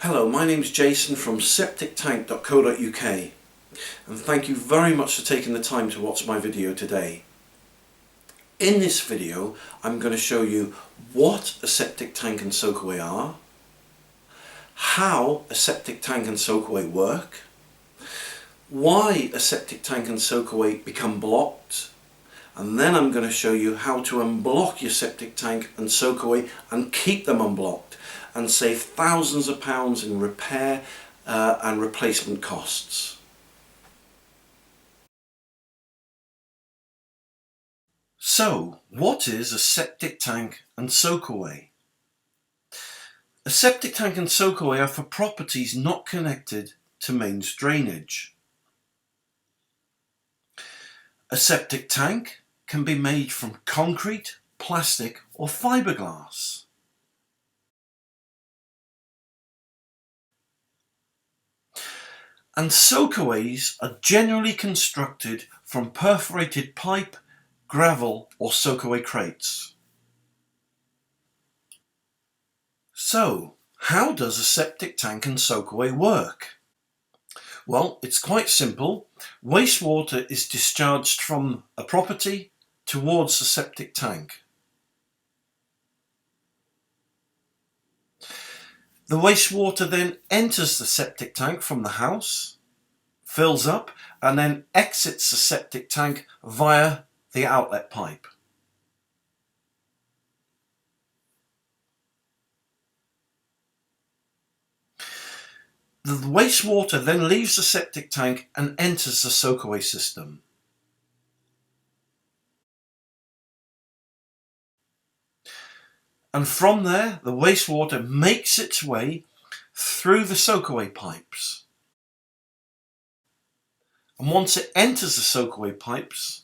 Hello, my name's Jason from septictank.co.uk and thank you very much for taking the time to watch my video today. In this video I'm going to show you what a septic tank and soakaway are, how a septic tank and soakaway work, why a septic tank and soakaway become blocked, and then I'm going to show you how to unblock your septic tank and soakaway and keep them unblocked and save thousands of pounds in repair and replacement costs. So, what is a septic tank and soakaway? A septic tank and soakaway are for properties not connected to mains drainage. A septic tank can be made from concrete, plastic or fiberglass. And soakaways are generally constructed from perforated pipe, gravel or soakaway crates. So, how does a septic tank and soakaway work? Well, it's quite simple. Wastewater is discharged from a property towards the septic tank. The wastewater then enters the septic tank from the house, fills up, and then exits the septic tank via the outlet pipe. The wastewater then leaves the septic tank and enters the soakaway system. And from there, the wastewater makes its way through the soakaway pipes. And once it enters the soakaway pipes,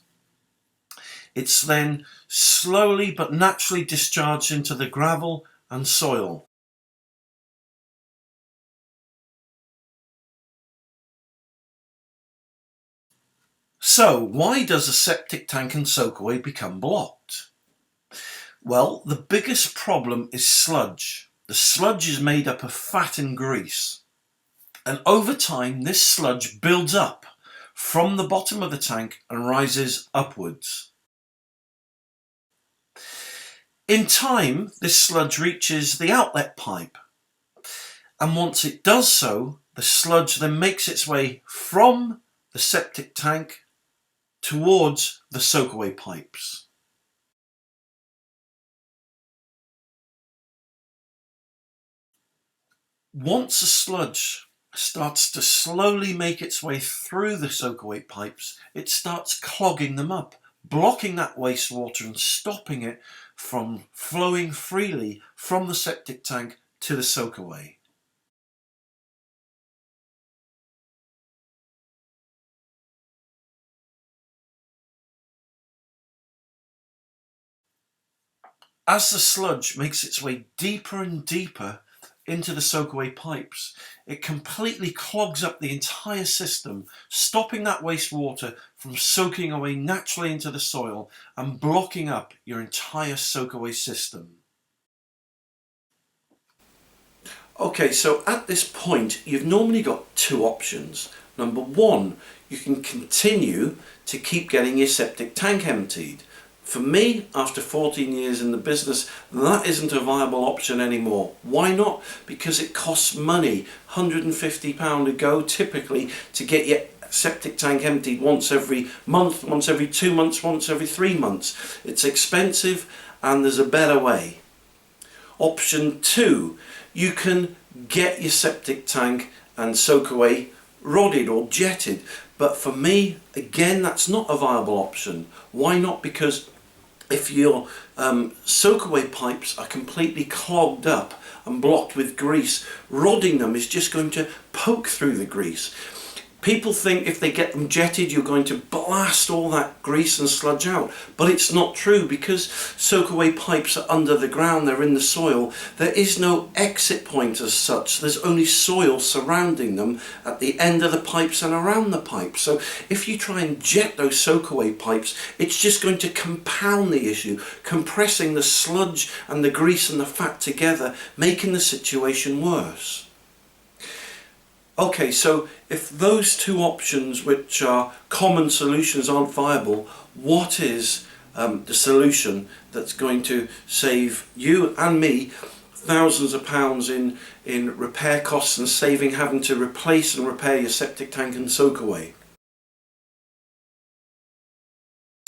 it's then slowly but naturally discharged into the gravel and soil. So, why does a septic tank and soakaway become blocked? Well, the biggest problem is sludge. The sludge is made up of fat and grease. And over time, this sludge builds up from the bottom of the tank and rises upwards. In time, this sludge reaches the outlet pipe. And once it does so, the sludge then makes its way from the septic tank towards the soakaway pipes. Once the sludge starts to slowly make its way through the soakaway pipes, it starts clogging them up, blocking that wastewater and stopping it from flowing freely from the septic tank to the soakaway. As the sludge makes its way deeper and deeper into the soakaway pipes, it completely clogs up the entire system, stopping that wastewater from soaking away naturally into the soil and blocking up your entire soakaway system. Okay, so at this point you've normally got two options. Number one, you can continue to keep getting your septic tank emptied. For me, after 14 years in the business, that isn't a viable option anymore. Why not? Because it costs money, £150 a go typically, to get your septic tank emptied once every month, once every 2 months, once every 3 months. It's expensive and there's a better way. Option two, you can get your septic tank and soakaway rodded or jetted. But for me, again, that's not a viable option. Why not? Because if your soakaway pipes are completely clogged up and blocked with grease, rodding them is just going to poke through the grease. People think if they get them jetted you're going to blast all that grease and sludge out, but it's not true because soakaway pipes are under the ground, they're in the soil. There is no exit point as such, there's only soil surrounding them at the end of the pipes and around the pipes. So if you try and jet those soakaway pipes, it's just going to compound the issue, compressing the sludge and the grease and the fat together, making the situation worse. Okay, so if those two options, which are common solutions, aren't viable, what is the solution that's going to save you and me thousands of pounds in repair costs and saving having to replace and repair your septic tank and soakaway?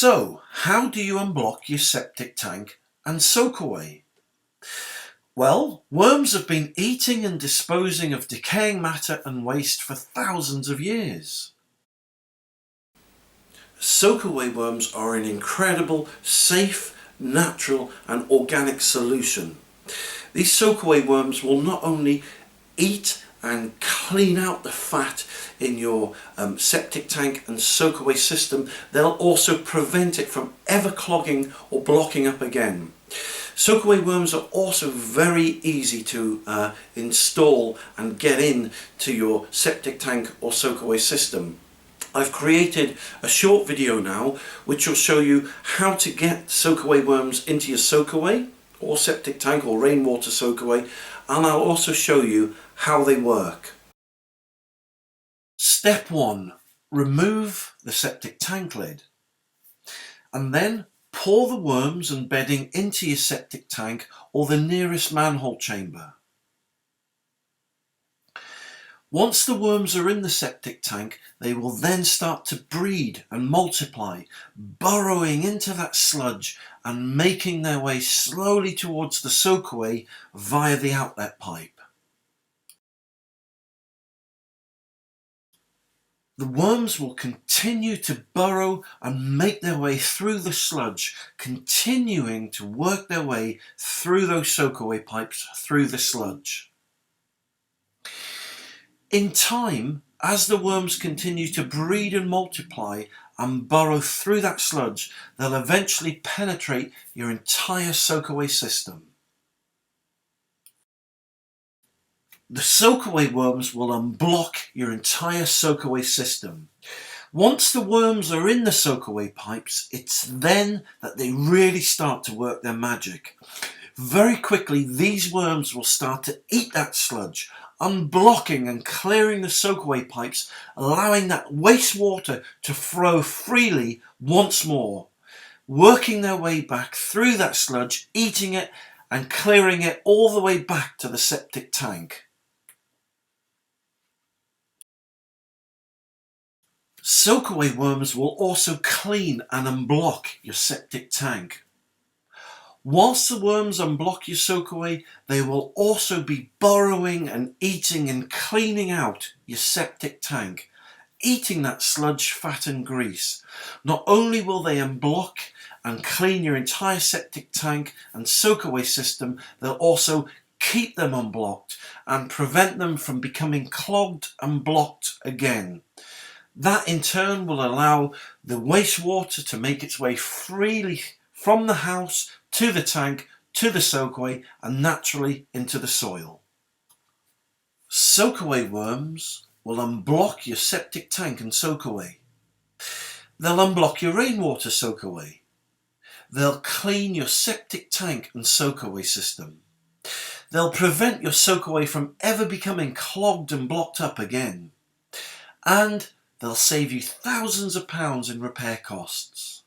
So, how do you unblock your septic tank and soakaway? Well, worms have been eating and disposing of decaying matter and waste for thousands of years. Soakaway worms are an incredible, safe, natural and organic solution. These soakaway worms will not only eat and clean out the fat in your septic tank and soakaway system, they'll also prevent it from ever clogging or blocking up again. Soakaway worms are also very easy to install and get in to your septic tank or soakaway system. I've created a short video now which will show you how to get soakaway worms into your soakaway or septic tank or rainwater soakaway, and I'll also show you how they work. Step 1. Remove the septic tank lid and then pour the worms and bedding into your septic tank or the nearest manhole chamber. Once the worms are in the septic tank, they will then start to breed and multiply, burrowing into that sludge and making their way slowly towards the soakaway via the outlet pipe. The worms will continue to burrow and make their way through the sludge, continuing to work their way through those soakaway pipes, through the sludge. In time, as the worms continue to breed and multiply and burrow through that sludge, they'll eventually penetrate your entire soakaway system. The soakaway worms will unblock your entire soakaway system. Once the worms are in the soakaway pipes, it's then that they really start to work their magic. Very quickly, these worms will start to eat that sludge, unblocking and clearing the soakaway pipes, allowing that wastewater to flow freely once more, working their way back through that sludge, eating it and clearing it all the way back to the septic tank. Soakaway worms will also clean and unblock your septic tank. Whilst the worms unblock your soakaway, they will also be burrowing and eating and cleaning out your septic tank, eating that sludge, fat and grease. Not only will they unblock and clean your entire septic tank and soakaway system, they'll also keep them unblocked and prevent them from becoming clogged and blocked again. That in turn will allow the wastewater to make its way freely from the house to the tank, to the soakaway and naturally into the soil. Soakaway worms will unblock your septic tank and soakaway. They'll unblock your rainwater soakaway. They'll clean your septic tank and soakaway system. They'll prevent your soakaway from ever becoming clogged and blocked up again. And they'll save you thousands of pounds in repair costs.